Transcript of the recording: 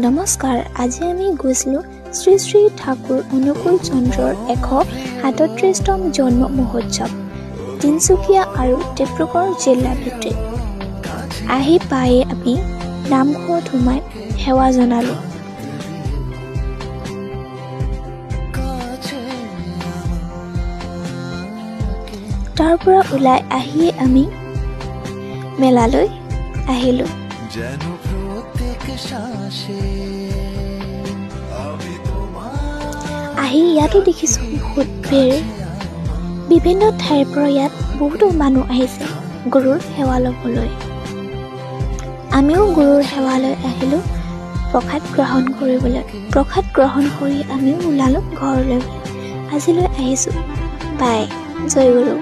নমস্কাৰ, আজি আমি গৈছিলোঁ শ্ৰী শ্ৰী ঠাকুৰ অনুকূল চন্দ্ৰৰ 137তম জন্ম মহোৎসৱ তিনিচুকীয়া আৰু ডিব্ৰুগড় জিলা ভিত্তিত। আহি পায়ে আমি নামঘৰত সোমাই সেৱা জনালোঁ। তাৰ পৰা ওলাই আহিয়ে আমি মেলালৈ আহিলোঁ। আহি ইয়াতো দেখিছোঁ বহুত ভিৰ। বিভিন্ন ঠাইৰ পৰা ইয়াত বহুতো মানুহ আহিছে গুৰুৰ সেৱা ল'বলৈ। আমিও গুৰুৰ সেৱালৈ আহিলোঁ প্ৰসাদ গ্ৰহণ কৰিবলৈ। প্ৰসাদ গ্ৰহণ কৰি আমিও ওলালোঁ ঘৰলৈ। আজিলৈ আহিছোঁ। বাই, জয় গুৰু।